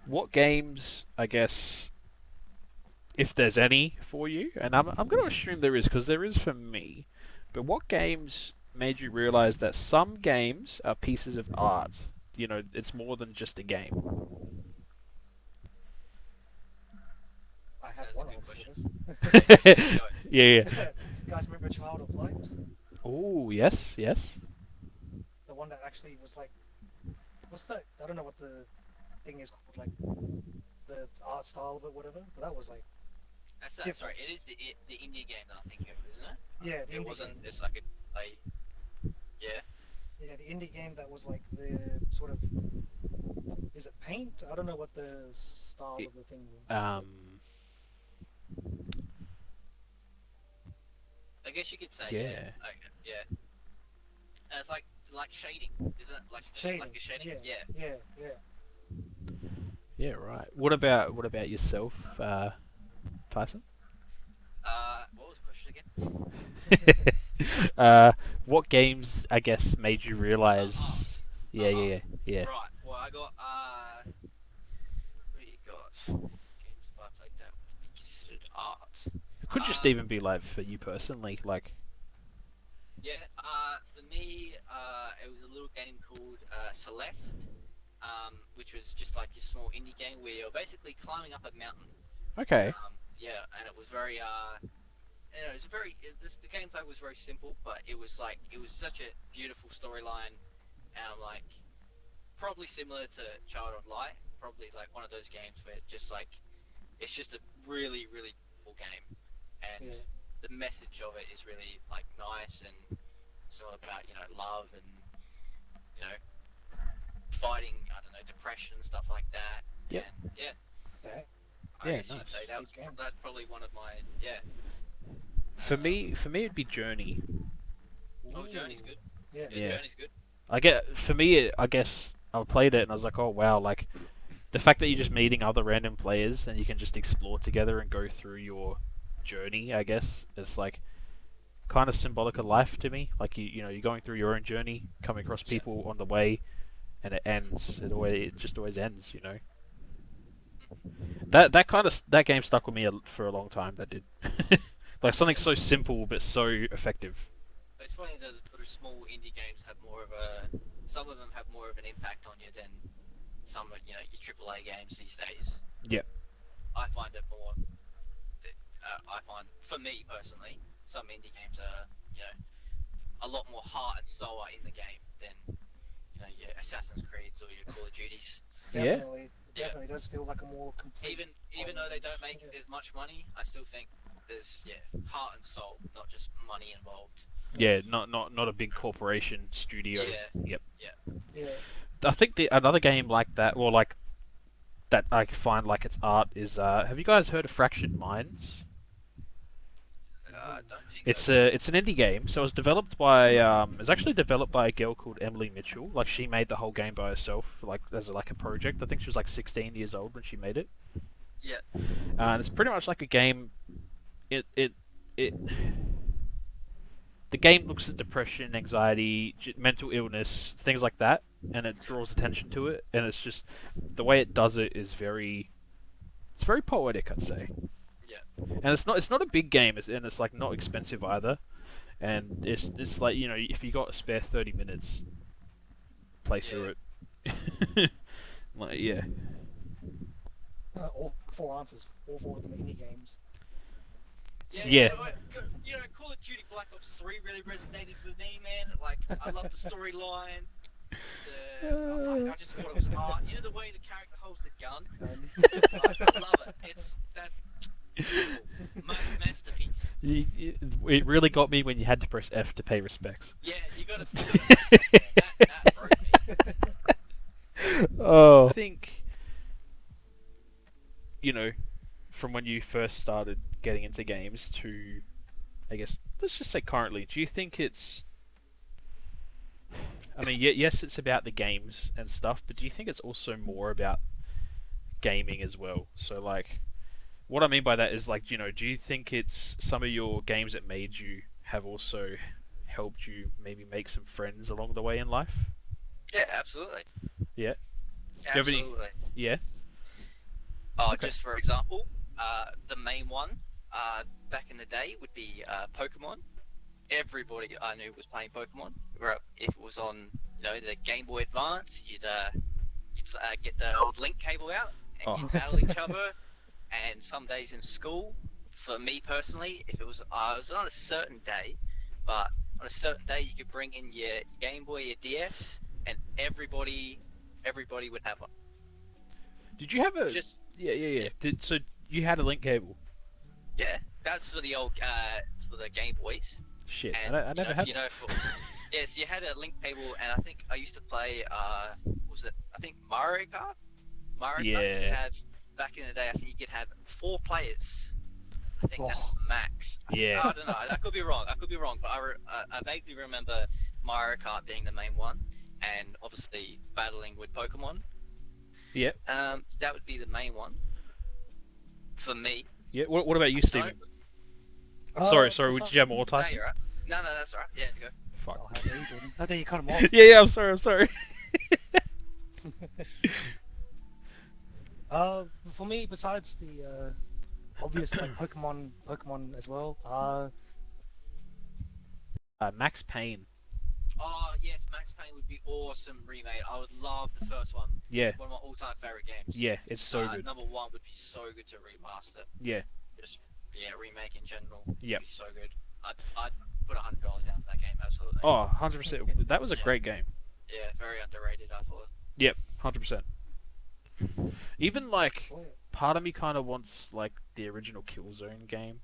What games, I guess, if there's any for you, and I'm going to assume there is because there is for me. But what games made you realize that some games are pieces of art? You know, it's more than just a game. I have That's a one good answer for question. this. Yeah, go. Yeah, yeah. Guys, remember Child of Light? Oh, yes, yes. The one that actually was like, what's that? I don't know what the thing is called, like the art style of it, whatever. But that was like That's that. different. Sorry, it is the indie game that I'm thinking of, isn't it? Yeah, the It indie wasn't. game. It's like a play. Yeah. Yeah, the indie game that was like the sort of, is it paint? I don't know what the style It, of the thing was, but um, I guess you could say yeah. yeah, Yeah. And it's like shading, isn't it? Like shading. a shading. Yeah, Yeah. yeah, yeah. yeah, right. What about yourself, Tyson? What was the question again? uh, what games, I guess, made you realize? Art. Yeah, yeah, Art. yeah, yeah. Right. Well, I got what do you got? Games have I played that would be considered art. It could just Um. even be like for you personally, like Yeah. For me, it was a little game called Celeste. Which was just like a small indie game where you're basically climbing up a mountain. okay, Yeah, and it was very it was the gameplay was very simple, but it was such a beautiful storyline, and like probably similar to Child of Light, probably like one of those games where it's just a really really cool game, and Yeah. the message of it is really like nice, and it's all about love and you know fighting I don't know depression and stuff like that, yep, and yeah, Okay. I yeah, guess you could nice. say Good game. that's probably one of my yeah. For me, it'd be Journey. Oh, Journey's Ooh. good. Yeah. Yeah, Yeah, Journey's good. for me, I guess I played it and I was like, oh wow, like the fact that you're just meeting other random players and you can just explore together and go through your journey, I guess, is like kind of symbolic of life to me. Like you're going through your own journey, coming across Yeah. people on the way, and it ends. It just always ends. That game stuck with me for a long time. That did. Like something Yeah. so simple but so effective. It's funny that those small indie games have more of a. Some of them have more of an impact on you than some of your AAA games these days. Yep. I find it more. I find for me personally, some indie games are a lot more heart and soul are in the game than your Assassin's Creeds or your Call of Duties. Yeah. Definitely, Yeah. definitely does feel like a more complete Even though they don't package. make Yeah. as much money, I still think there's heart and soul, not just money involved. Yeah. Not a big corporation studio. Yeah, Yep. yeah. Yeah. I think the another game like that, or like that I find like its art is. Have you guys heard of Fractured Minds? No. I don't think so. It's an indie game, so it's actually developed by a girl called Emily Mitchell. Like she made the whole game by herself, like as like a project. I think she was like 16 years old when she made it, Yeah, and it's pretty much like a game. It it the game looks at depression, anxiety, mental illness, things like that, and it draws attention to it. And it's just the way it does it is it's very poetic, I'd say. yeah, And it's not a big game, and it's like not expensive either. And it's like if you got a spare 30 minutes, play yeah, through it. Like yeah, All four answers, all four of them indie games. yeah. Sounds yeah, amazing. Call of Duty Black Ops 3 really resonated with me, man. Like, I love the storyline. I just thought it was art. You know the way the character holds the gun. I love it. That's beautiful, masterpiece. it really got me when you had to press F to pay respects. Yeah, you gotta press F, man. That broke me. Oh, I think you know from when you first started getting into games to, I guess, let's just say currently, do you think it's. I mean, yes, it's about the games and stuff, but do you think it's also more about gaming as well? So, like, what I mean by that is, like, do you think it's some of your games that made you have also helped you maybe make some friends along the way in life? Yeah, absolutely. Yeah. Do you have any? Absolutely. Yeah. Okay. Just for example, the main one back in the day would be Pokemon. Everybody I knew was playing Pokemon. If it was on, the Game Boy Advance, you'd get the old link cable out and Oh. you'd battle each other. And some days in school, for me personally, if it was I was on a certain day, but on a certain day you could bring in your Game Boy, your DS, and everybody would have one. Did you have a? Just Yeah, yeah, yeah. yeah, So you had a link cable? yeah, that's for the old for the Game Boys. Shit, And I never had. yes, you had a link cable, and I think I used to play. What was it? I think Mario Kart. Mario Kart. You Yeah. had back in the day. I think you could have 4 players. I think that's Oh. the max. Yeah. I don't know. I could be wrong. But I vaguely remember Mario Kart being the main one, and obviously battling with Pokemon. Yep. That would be the main one for me. Yeah. What about you, Steven? Uh, Sorry. so- Did you have more, No, Tyson? you're right. No, that's all right. Yeah, go. Fuck. Oh, how dare you, Jordan? How dare you cut him off? Yeah. I'm sorry. For me, besides the obvious like Pokemon as well. Max Payne. Oh yes, Max Payne would be awesome remake. I would love the first one. Yeah. One of my all-time favorite games. Yeah. It's so good. Number one would be so good to remaster. Yeah. Just remake in general. Yep. Would be so good. I'd put $100 down for that game. Absolutely. Oh, 100%. That was a Yeah. great game. Yeah, very underrated. I thought. Yep. 100%. Even like Oh, yeah. part of me kind of wants like the original Killzone game,